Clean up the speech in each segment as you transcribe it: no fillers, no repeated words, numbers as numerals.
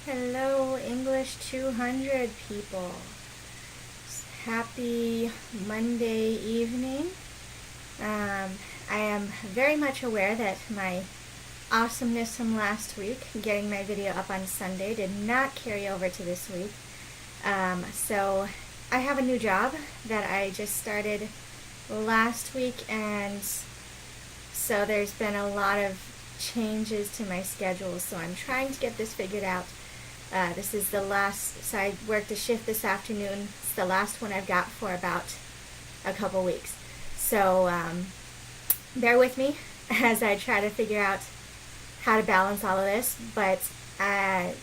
Hello, English 200 people. Happy Monday evening. I am very much aware that my awesomeness from last week, getting my video up on Sunday, did not carry over to this week. So I have a new job that I just started last week, and so there's been a lot of changes to my schedule, so I'm trying to get this figured out. This is the last, so I worked a shift this afternoon. It's the last one I've got for about a couple weeks. So bear with me as I try to figure out how to balance all of this. But I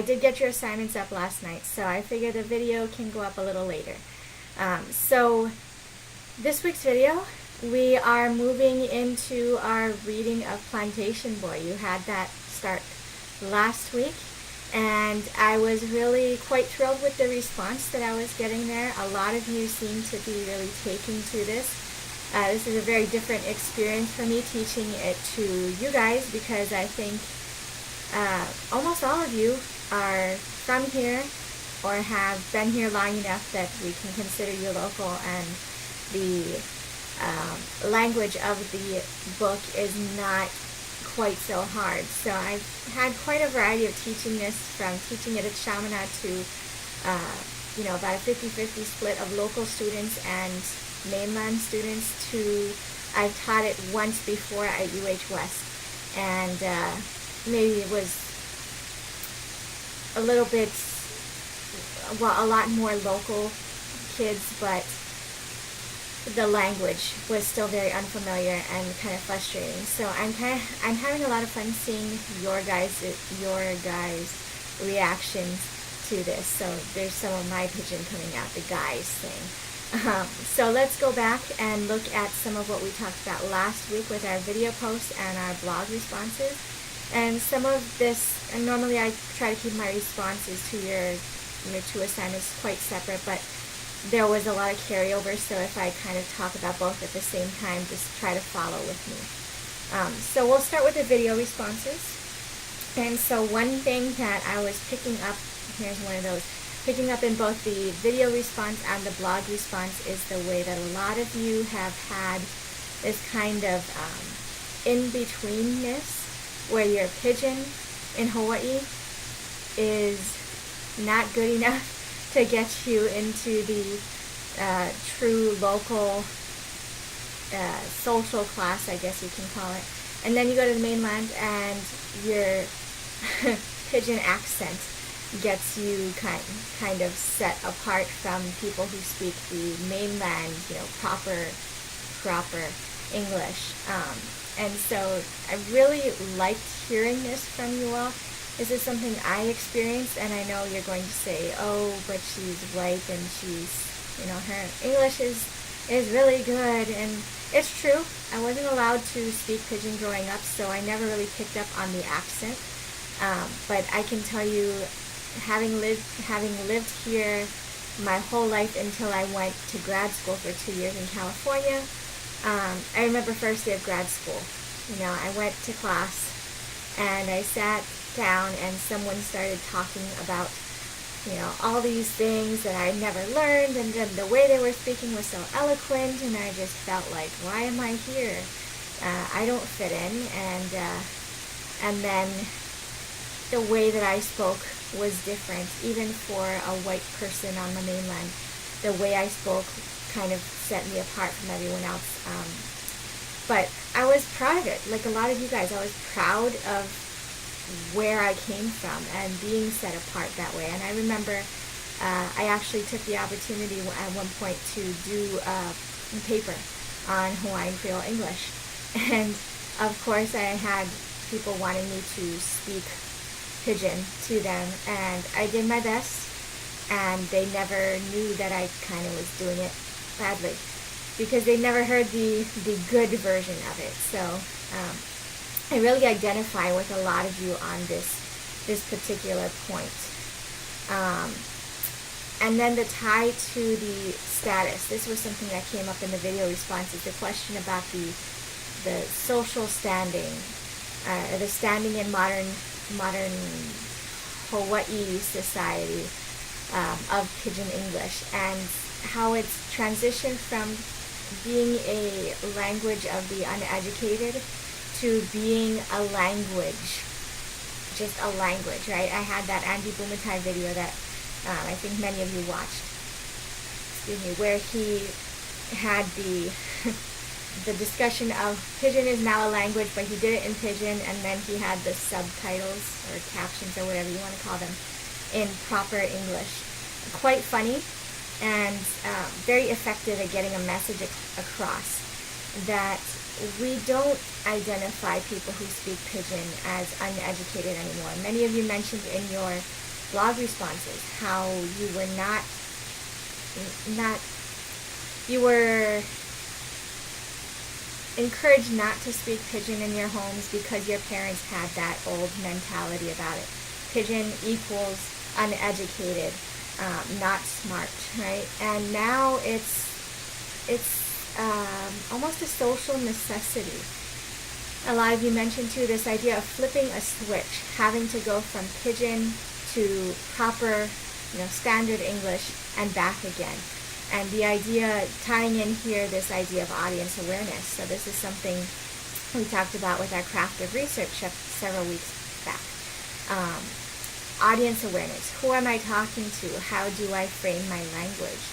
did get your assignments up last night, so I figure the video can go up a little later. So this week's video, we are moving into our reading of Plantation Boy. You had that start last week, and I was really quite thrilled with the response that I was getting there. A lot of you seem to be really taking to this. This is a very different experience for me teaching it to you guys, because I think almost all of you are from here or have been here long enough that we can consider you local, and the language of the book is not quite so hard. So I've had quite a variety of teaching this, from teaching it at Chaminade to about a 50-50 split of local students and mainland students, to I've taught it once before at UH West, and maybe it was a little bit, a lot more local kids, but the language was still very unfamiliar and kind of frustrating. So I'm having a lot of fun seeing your guys' reactions to this. So there's some of my pigeon coming out, the guys thing. So let's go back and look at some of what we talked about last week with our video posts and our blog responses. And some of this, and normally I try to keep my responses to your two assignments quite separate, but there was a lot of carryover, so if I kind of talk about both at the same time, just try to follow with me. So we'll start with the video responses. And so one thing that I was picking up, here's one of those, picking up in both the video response and the blog response, is the way that a lot of you have had this kind of in-betweenness, where your pidgin in Hawaii is not good enough to get you into the true local social class, I guess you can call it. And then you go to the mainland, and your pidgin accent gets you kind of set apart from people who speak the mainland, proper English. And so I really liked hearing this from you all. This is something I experienced, and I know you're going to say, oh, but she's white and she's, her English is really good. And it's true. I wasn't allowed to speak pidgin growing up, so I never really picked up on the accent. But I can tell you, having lived here my whole life until I went to grad school for 2 years in California, I remember first day of grad school. I went to class, and I sat down, and someone started talking about all these things that I never learned, and then the way they were speaking was so eloquent, and I just felt like, why am I here? I don't fit in. And then the way that I spoke was different, even for a white person on the mainland. The way I spoke kind of set me apart from everyone else. But I was proud of it. Like a lot of you guys, I was proud of where I came from and being set apart that way. And I remember I actually took the opportunity at one point to do a paper on Hawaiian Creole English. And of course I had people wanting me to speak pidgin to them, and I did my best, and they never knew that I kind of was doing it badly, because they never heard the good version of it. So I really identify with a lot of you on this particular point. And then the tie to the status. This was something that came up in the video responses, the question about the social standing, the standing in modern Hawaii Society of Pidgin English, and how it's transitioned from being a language of the uneducated to being a language, just a language, right? I had that Andy Bumatai video that I think many of you watched, where he had the the discussion of Pidgin is now a language, but he did it in Pidgin, and then he had the subtitles or captions or whatever you want to call them in proper English. Quite funny and very effective at getting a message across that we don't identify people who speak Pidgin as uneducated anymore. Many of you mentioned in your blog responses how you were you were encouraged not to speak Pidgin in your homes because your parents had that old mentality about it. Pidgin equals uneducated, not smart, right? And now it's almost a social necessity. A lot of you mentioned too this idea of flipping a switch, having to go from Pidgin to proper, standard English and back again. And the idea, tying in here, this idea of audience awareness. So this is something we talked about with our craft of research several weeks back. Audience awareness. Who am I talking to? How do I frame my language?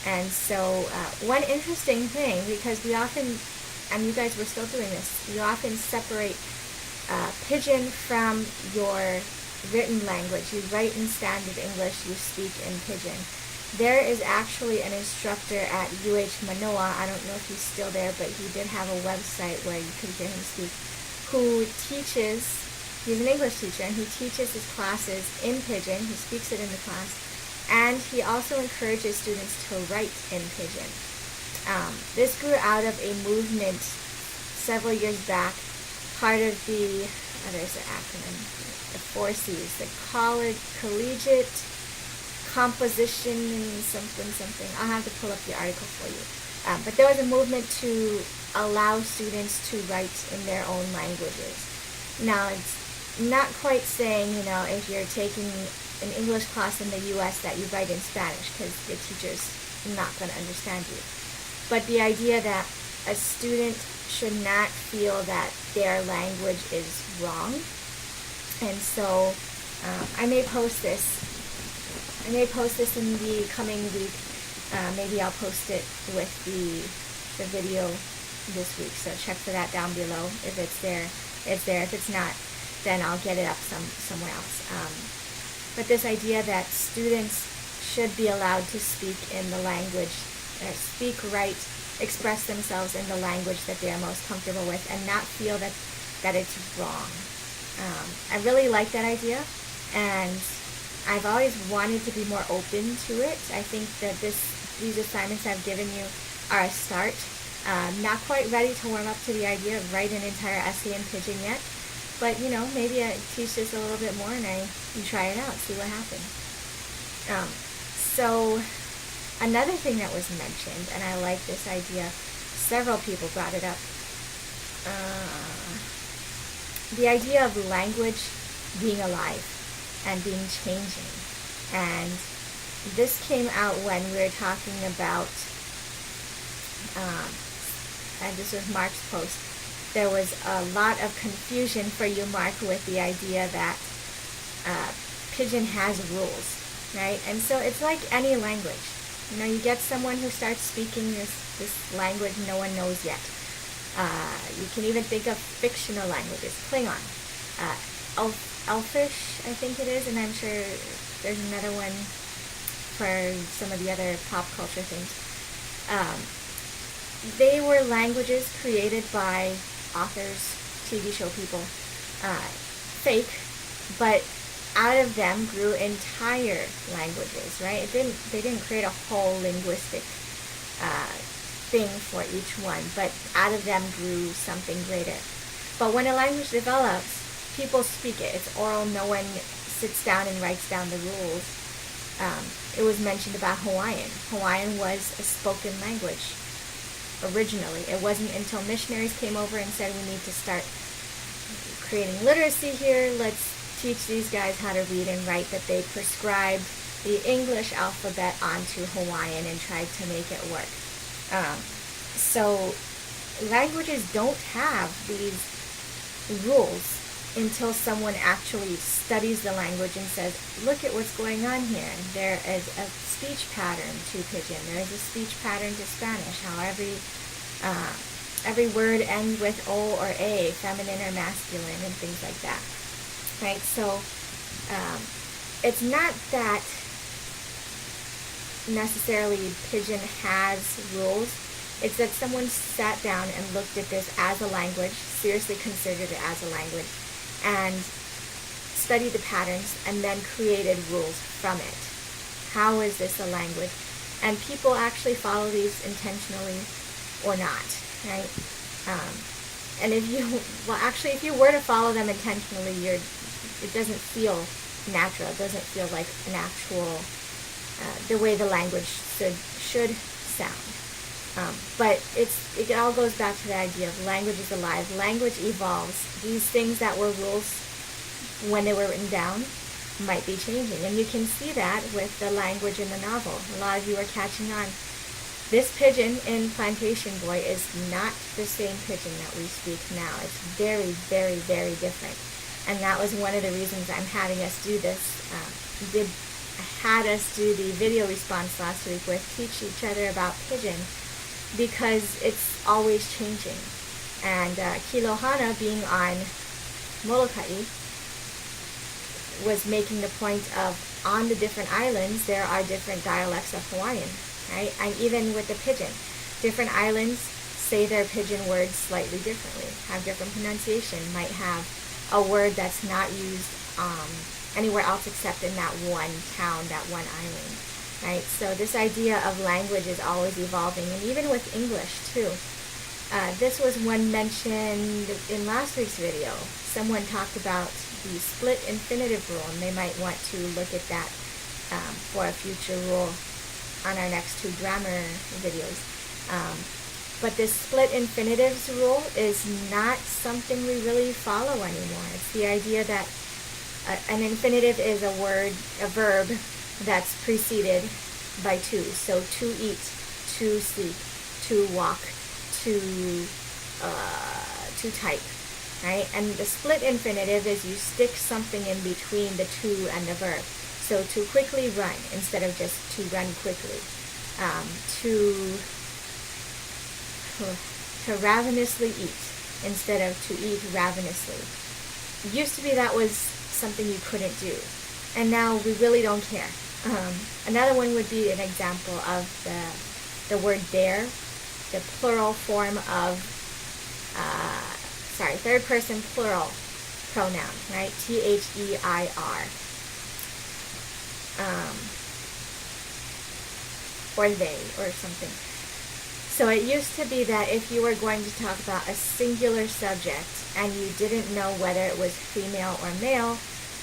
And so one interesting thing, because we often, and you guys were still doing this, you often separate Pidgin from your written language. You write in standard English, you speak in Pidgin. There is actually an instructor at UH Manoa, I don't know if he's still there, but he did have a website where you could hear him speak, who teaches, he's an English teacher, and he teaches his classes in Pidgin, he speaks it in the class, and he also encourages students to write in Pidgin. This grew out of a movement several years back, part of the, there's the acronym, the 4 C's, the Collegiate Composition and something. I'll have to pull up the article for you. But there was a movement to allow students to write in their own languages. Now, it's not quite saying, if you're taking an English class in the U.S. that you write in Spanish, because the teacher's not going to understand you. But the idea that a student should not feel that their language is wrong. And so I may post this in the coming week. Maybe I'll post it with the video this week. So check for that down below. If it's there, it's there. If it's not, then I'll get it up somewhere else. But this idea that students should be allowed to speak in the language, speak, write, express themselves in the language that they are most comfortable with, and not feel that it's wrong. I really like that idea, and I've always wanted to be more open to it. I think that these assignments I've given you are a start. Not quite ready to warm up to the idea of writing an entire essay in Pidgin yet, but maybe I teach this a little bit more and you try it out, see what happens. So another thing that was mentioned, and I like this idea, several people brought it up, the idea of language being alive and being changing. And this came out when we were talking about, and this was Mark's post, there was a lot of confusion for you, Mark, with the idea that Pidgin has rules, right? And so it's like any language. You get someone who starts speaking this language no one knows yet. You can even think of fictional languages, Klingon, Elfish, I think it is, and I'm sure there's another one for some of the other pop culture things. They were languages created by authors, TV show people, fake, but out of them grew entire languages, right? They didn't create a whole linguistic thing for each one, but out of them grew something greater. But when a language develops, people speak it. It's oral. No one sits down and writes down the rules. It was mentioned about Hawaiian. Hawaiian was a spoken language originally. It wasn't until missionaries came over and said we need to start creating literacy here. Let's teach these guys how to read and write that they prescribed the English alphabet onto Hawaiian and tried to make it work. So languages don't have these rules until someone actually studies the language and says, look at what's going on here. There is a speech pattern to Pidgin. There is a speech pattern to Spanish, how every word ends with O or A, feminine or masculine, and things like that. Right? So it's not that necessarily Pidgin has rules. It's that someone sat down and looked at this as a language, seriously considered it as a language, and studied the patterns and then created rules from it. How is this a language? And people actually follow these intentionally or not, right? And if you were to follow them intentionally, it doesn't feel natural. It doesn't feel like an actual, the way the language should sound. But it all goes back to the idea of language is alive. Language evolves. These things that were rules when they were written down might be changing. And you can see that with the language in the novel. A lot of you are catching on. This Pidgin in Plantation Boy is not the same Pidgin that we speak now. It's very, very, very different. And that was one of the reasons I'm having us do this. Had us do the video response last week with Teach Each Other About Pidgin, because it's always changing. And Kilohana, being on Molokai, was making the point of, on the different islands, there are different dialects of Hawaiian, right? And even with the Pidgin, different islands say their Pidgin words slightly differently, have different pronunciation, might have a word that's not used anywhere else except in that one town, that one island. Right? So this idea of language is always evolving, and even with English too. This was one mentioned in last week's video. Someone talked about the split infinitive rule, and they might want to look at that for a future rule on our next two grammar videos. But this split infinitives rule is not something we really follow anymore. It's the idea that an infinitive is a verb that's preceded by to. So to eat, to sleep, to walk, to type, right? And the split infinitive is you stick something in between the to and the verb. So to quickly run instead of just to run quickly. To ravenously eat instead of to eat ravenously. It used to be that was something you couldn't do. And now we really don't care. Another one would be an example of the word there, the plural form of, third person plural pronoun, right? T-H-E-I-R. Or they, or something. So it used to be that if you were going to talk about a singular subject and you didn't know whether it was female or male,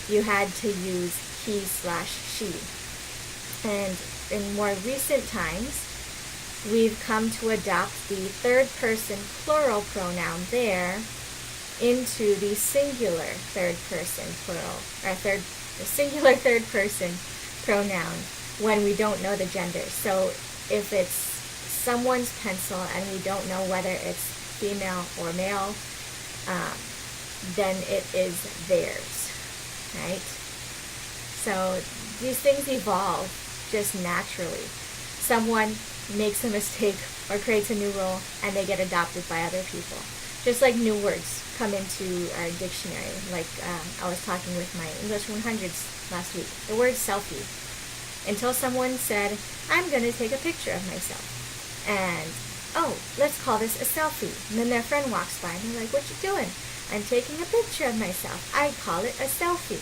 you had to use he/she. And in more recent times, we've come to adopt the third person plural pronoun there into the singular third person plural, or the singular third person pronoun when we don't know the gender. So if it's someone's pencil and we don't know whether it's female or male, then it is theirs, right? So these things evolve just naturally. Someone makes a mistake or creates a new rule and they get adopted by other people. Just like new words come into our dictionary. Like I was talking with my English 100s last week. The word selfie. Until someone said, I'm going to take a picture of myself. And, oh, let's call this a selfie. And then their friend walks by and they're like, what you doing? I'm taking a picture of myself. I call it a selfie.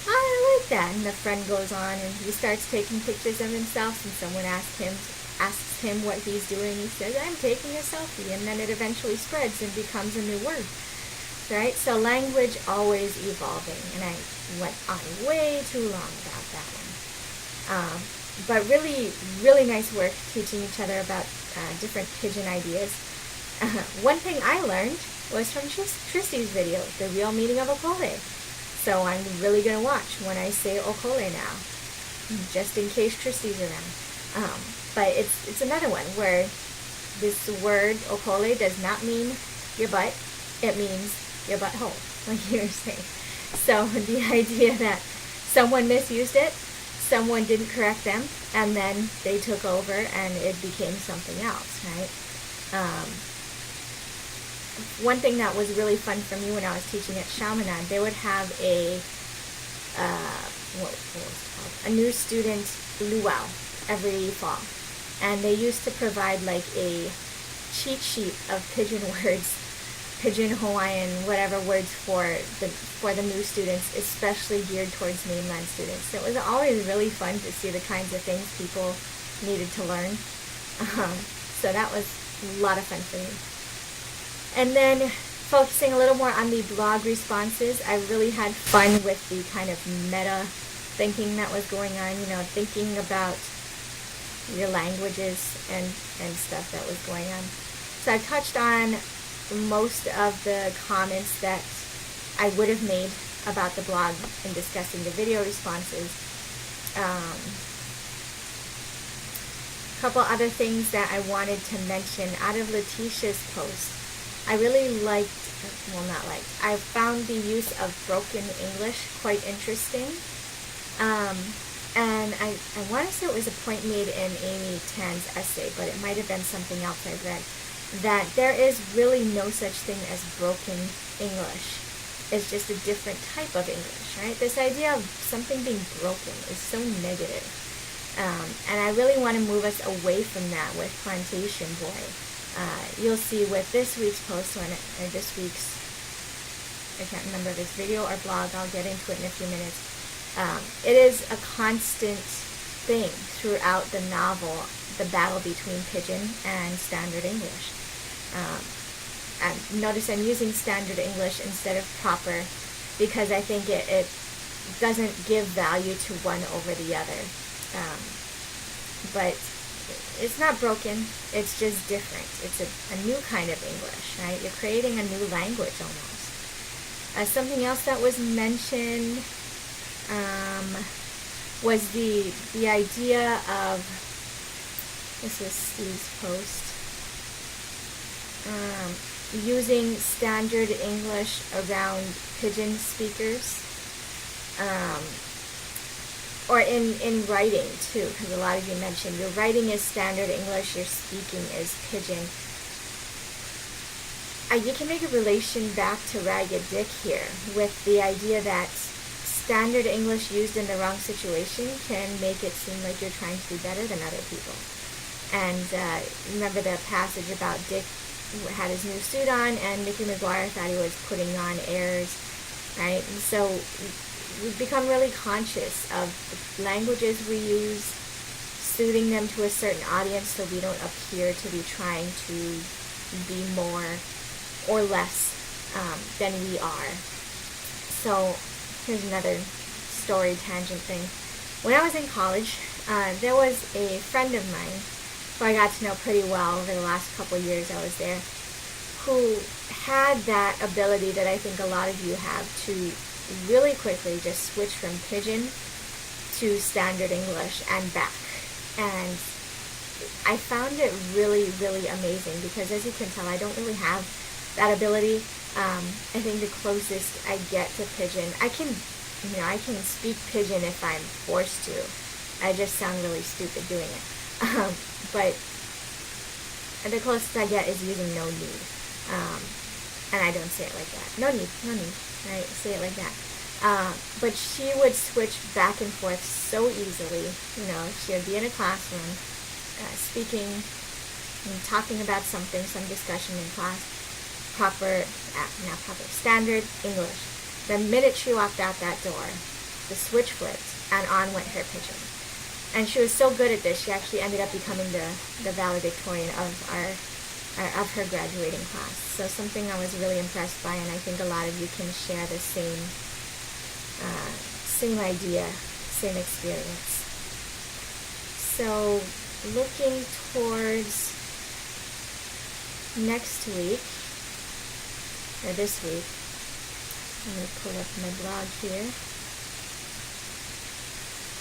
I like that. And the friend goes on and he starts taking pictures of himself, and someone asks him what he's doing. He says, I'm taking a selfie. And then it eventually spreads and becomes a new word. Right? So language always evolving. And I went on way too long about that one. But really, really nice work teaching each other about different Pidgin ideas. One thing I learned was from Christy's video, The Real Meaning of a Pole. So I'm really going to watch when I say okole now, just in case Christy's around. But it's another one where this word okole does not mean your butt. It means your butthole, like you were saying. So the idea that someone misused it, someone didn't correct them, and then they took over and it became something else, right? One thing that was really fun for me when I was teaching at Chaminade, they would have what was it called? A new student luau every fall. And they used to provide like a cheat sheet of pidgin words, pidgin, Hawaiian, whatever words for the new students, especially geared towards mainland students. So it was always really fun to see the kinds of things people needed to learn. So that was a lot of fun for me. And then focusing a little more on the blog responses, I really had fun with the kind of meta thinking that was going on, thinking about your languages and stuff that was going on. So I touched on most of the comments that I would have made about the blog in discussing the video responses. A couple other things that I wanted to mention out of Letitia's post. I really I found the use of broken English quite interesting. And I want to say it was a point made in Amy Tan's essay, but it might have been something else I've read, that there is really no such thing as broken English. It's just a different type of English, right? This idea of something being broken is so negative. And I really want to move us away from that with Plantation Boy. You'll see with this week's post, or this week's, I can't remember if it's video or blog, I'll get into it in a few minutes. It is a constant thing throughout the novel, the battle between Pidgin and Standard English. And notice I'm using Standard English instead of proper because I think it doesn't give value to one over the other. But it's not broken, it's just different. It's a new kind of English, right? You're creating a new language almost. Something else that was mentioned was the idea of, this was Steve's post, using Standard English around Pidgin speakers. Or in writing too, because a lot of you mentioned your writing is Standard English, your speaking is Pidgin. You can make a relation back to Ragged Dick here with the idea that Standard English used in the wrong situation can make it seem like you're trying to be better than other people. And remember the passage about Dick had his new suit on and Mickey McGuire thought he was putting on airs, right? And so we've become really conscious of the languages we use, suiting them to a certain audience so we don't appear to be trying to be more or less than we are. So here's another story tangent thing. When I was in college, there was a friend of mine who I got to know pretty well over the last couple of years I was there, who had that ability that I think a lot of you have to really quickly just switch from Pidgin to Standard English and back. And I found it really, really amazing because, as you can tell, I don't really have that ability. I think the closest I get to Pidgin, I can speak Pidgin if I'm forced to. I just sound really stupid doing it. But the closest I get is using no need. And I don't say it like that. No need, right? Say it like that. But she would switch back and forth so easily. She would be in a classroom, speaking and talking about something, some discussion in class, Standard English. The minute she walked out that door, the switch flipped, and on went her Pidgin. And she was so good at this, she actually ended up becoming the valedictorian of her graduating class. So something I was really impressed by, and I think a lot of you can share the same idea, same experience. So looking towards next week, or this week, Let me pull up my blog here.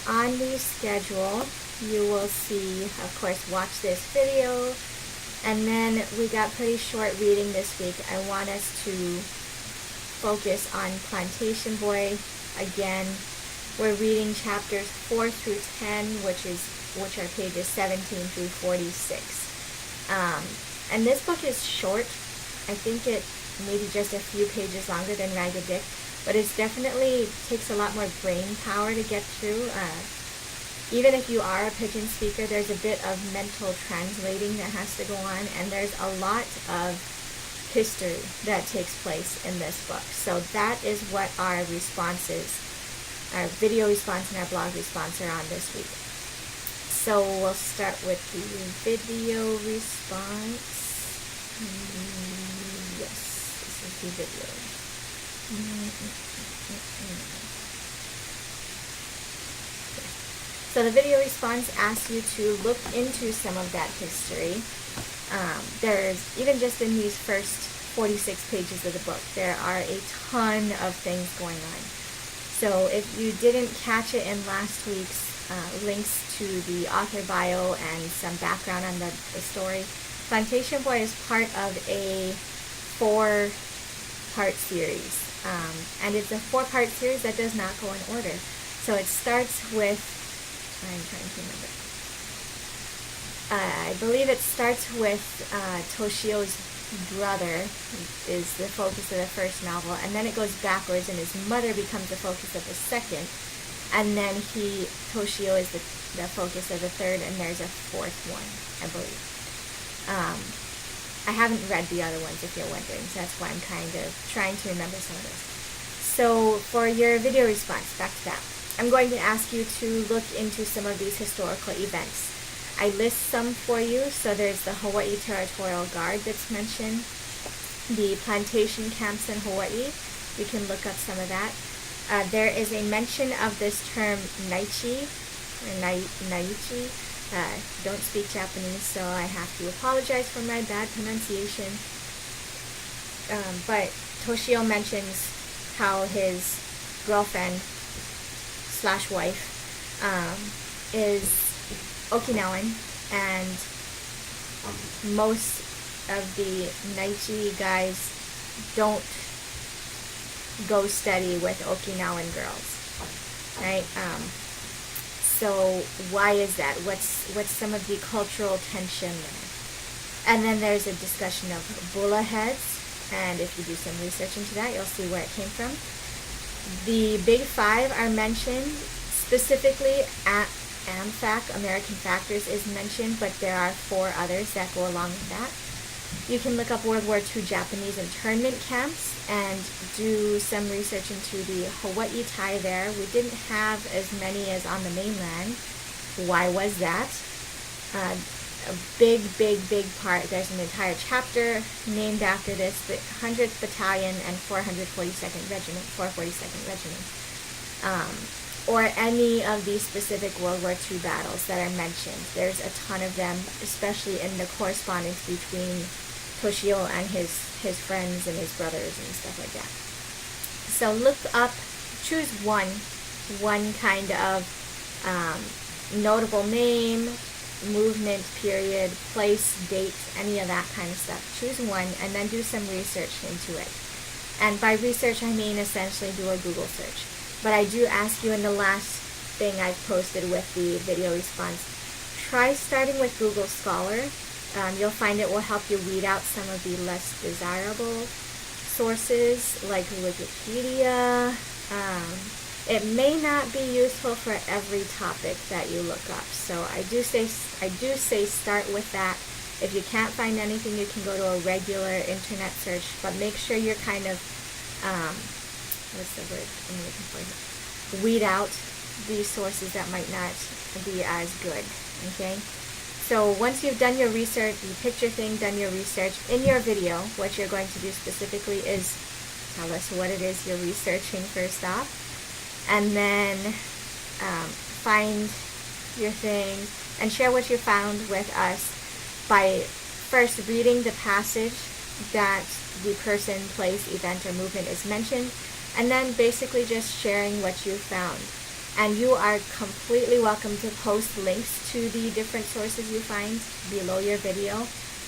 On the schedule, you will see, of course, watch this video, and then we got pretty short reading this week. I want us to focus on Plantation Boy. Again, we're reading chapters 4 through 10, which are pages 17 through 46. And this book is short. I think it maybe just a few pages longer than Ragged Dick, but it definitely takes a lot more brain power to get through. Even if you are a pidgin speaker, there's a bit of mental translating that has to go on, and there's a lot of history that takes place in this book. So that is what our responses, our video response and our blog response are on this week. So we'll start with the video response. Yes, this is the video. So the video response asks you to look into some of that history. There's, even just in these first 46 pages of the book, there are a ton of things going on. So if you didn't catch it in last week's links to the author bio and some background on the story, Plantation Boy is part of a 4-part series. And it's a 4-part series that does not go in order. So it starts with, I'm trying to remember. I believe it starts with Toshio's brother is the focus of the first novel, and then it goes backwards and his mother becomes the focus of the second, and then Toshio is the focus of the third, and there's a 4th one, I believe. I haven't read the other ones, if you're wondering, so that's why I'm kind of trying to remember some of this. So for your video response, back to that, I'm going to ask you to look into some of these historical events. I list some for you. So there's the Hawaii Territorial Guard that's mentioned, the plantation camps in Hawaii. You can look up some of that. There is a mention of this term naichi, or naichi. Don't speak Japanese, so I have to apologize for my bad pronunciation. But Toshio mentions how his girlfriend / wife is Okinawan, and most of the Naichi guys don't go steady with Okinawan girls, right? So why is that? What's some of the cultural tension there? And then there's a discussion of bulla heads, and if you do some research into that, you'll see where it came from. The big 5 are mentioned. Specifically, AMFAC, American Factors, is mentioned, but there are 4 others that go along with that. You can look up World War II Japanese internment camps and do some research into the Hawaii Thai there. We didn't have as many as on the mainland. Why was that? A big part. There's an entire chapter named after this, the 100th Battalion and 442nd Regiment, 442nd Regiment. Or any of these specific World War II battles that are mentioned. There's a ton of them, especially in the correspondence between Toshio and his friends and his brothers and stuff like that. So look up, choose one kind of notable name, movement, period, place, date, any of that kind of stuff. Choose one and then do some research into it. And by research, I mean essentially do a Google search. But I do ask you in the last thing I've posted with the video response, try starting with Google Scholar. You'll find it will help you weed out some of the less desirable sources like Wikipedia. It may not be useful for every topic that you look up. So I do say start with that. If you can't find anything, you can go to a regular internet search, but make sure you're kind of what's the word I'm looking for here? Weed out the sources that might not be as good, okay? So once you've done your research, you picked your thing, done your research, in your video, what you're going to do specifically is tell us what it is you're researching first off, and then find your thing and share what you found with us by first reading the passage that the person, place, event, or movement is mentioned, and then basically just sharing what you found. And you are completely welcome to post links to the different sources you find below your video.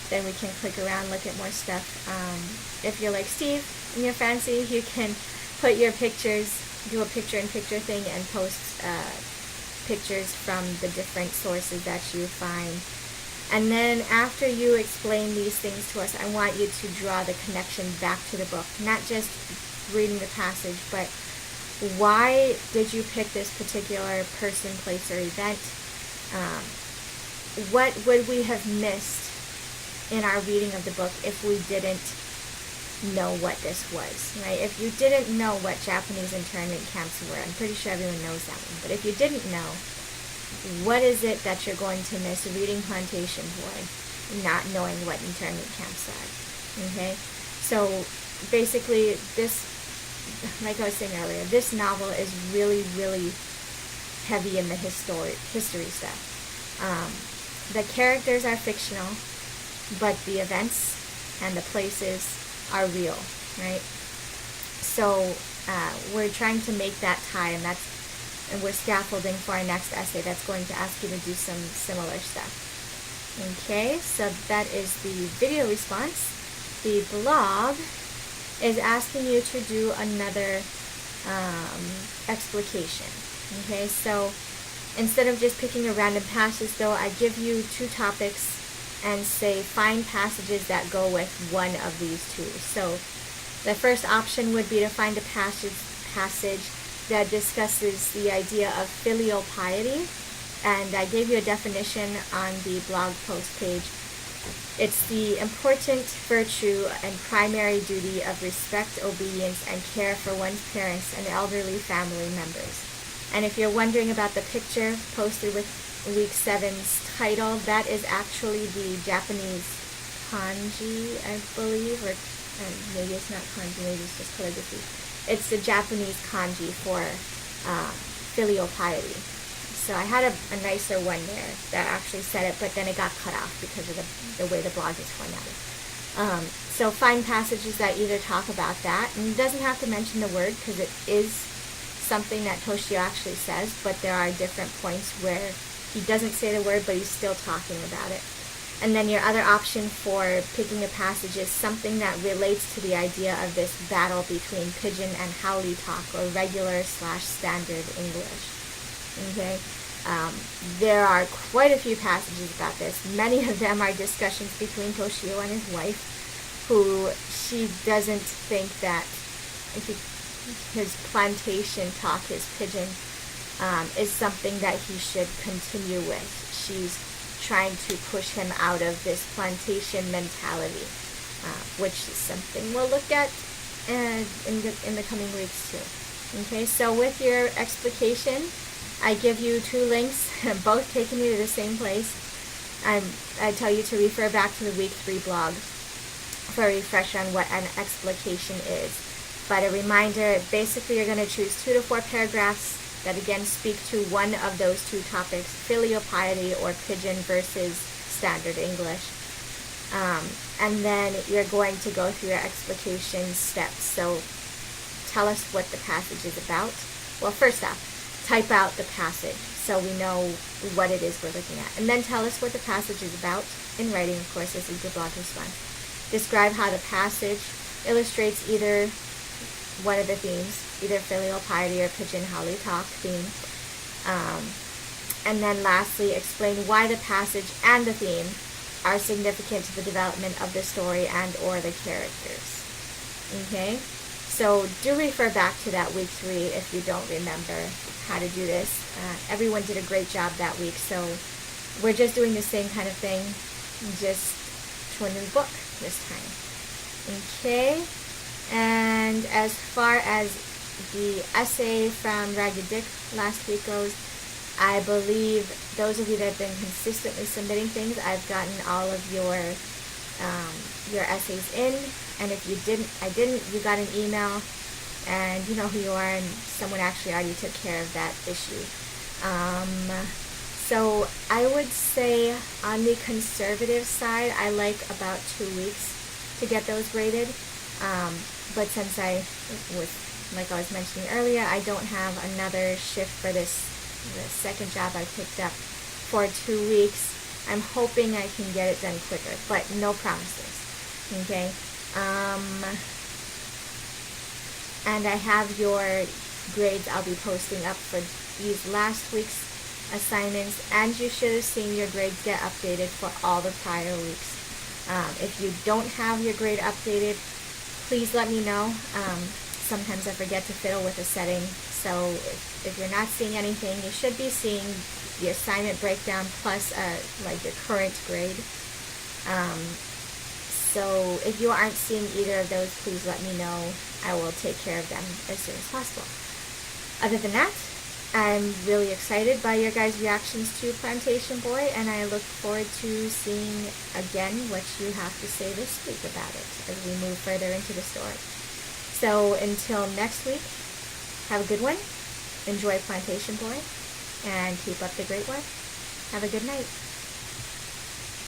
Then we can click around, look at more stuff. If you're like Steve and you're fancy, you can put your pictures, do a picture-in-picture thing and post pictures from the different sources that you find. And then after you explain these things to us, I want you to draw the connection back to the book, not just reading the passage, but why did you pick this particular person, place, or event? What would we have missed in our reading of the book if we didn't know what this was, right? If you didn't know what Japanese internment camps were, I'm pretty sure everyone knows that one, but if you didn't know, what is it that you're going to miss reading Plantation Boy, not knowing what internment camps are? Okay, so basically this, like I was saying earlier, this novel is really, really heavy in the history stuff. The characters are fictional, but the events and the places are real, right? So we're trying to make that tie, and we're scaffolding for our next essay that's going to ask you to do some similar stuff. Okay, so that is the video response. The blog is asking you to do another explication. Okay, so instead of just picking a random passage, though, I give you two topics and say find passages that go with one of these two. So the first option would be to find a passage that discusses the idea of filial piety, and I gave you a definition on the blog post page. It's the important virtue and primary duty of respect, obedience, and care for one's parents and elderly family members. And if you're wondering about the picture posted with week 7's title, that is actually the Japanese kanji, I believe, or maybe it's not kanji, maybe it's just calligraphy. It's the Japanese kanji for filial piety. So I had a nicer one there that actually said it, but then it got cut off because of the way the blog is formatted. So find passages that either talk about that, and it doesn't have to mention the word because it is something that Toshio actually says, but there are different points where he doesn't say the word, but he's still talking about it. And then your other option for picking a passage is something that relates to the idea of this battle between pidgin and haoli talk, or regular/standard English. Okay, there are quite a few passages about this. Many of them are discussions between Toshio and his wife, who she doesn't think that his plantation talk, his pidgin, is something that he should continue with. She's trying to push him out of this plantation mentality, which is something we'll look at in the coming weeks too. Okay, so with your explication, I give you two links, both taking you to the same place. I tell you to refer back to the week 3 blog for a refresher on what an explication is. But a reminder, basically you're going to choose 2 to 4 paragraphs that again speak to one of those two topics, filial piety or pidgin versus standard English. And then you're going to go through your explication steps. So tell us what the passage is about. Well, first off, type out the passage so we know what it is we're looking at. And then tell us what the passage is about in writing, of course. This is the blog response. Describe how the passage illustrates either one of the themes, either filial piety or pidgin haoli talk theme. And then lastly, explain why the passage and the theme are significant to the development of the story and or the characters. Okay? So do refer back to that week 3 if you don't remember how to do this. Everyone did a great job that week, so we're just doing the same kind of thing, just to a new book this time. Okay? And as far as the essay from Ragged Dick last week goes, I believe those of you that have been consistently submitting things, I've gotten all of your essays in, and if you didn't, you got an email, and you know who you are, and someone actually already took care of that issue. So I would say on the conservative side, I like about 2 weeks to get those graded. But since I, with like I was mentioning earlier, I don't have another shift for the second job I picked up for 2 weeks. I'm hoping I can get it done quicker, but no promises. Okay. And I have your grades I'll be posting up for these last week's assignments, and you should have seen your grades get updated for all the prior weeks. If you don't have your grade updated, please let me know. Sometimes I forget to fiddle with the setting, so if you're not seeing anything, you should be seeing the assignment breakdown plus like your current grade. So if you aren't seeing either of those, please let me know. I will take care of them as soon as possible. Other than that, I'm really excited by your guys' reactions to Plantation Boy, and I look forward to seeing again what you have to say this week about it as we move further into the story. So until next week, have a good one. Enjoy Plantation Boy, and keep up the great work. Have a good night.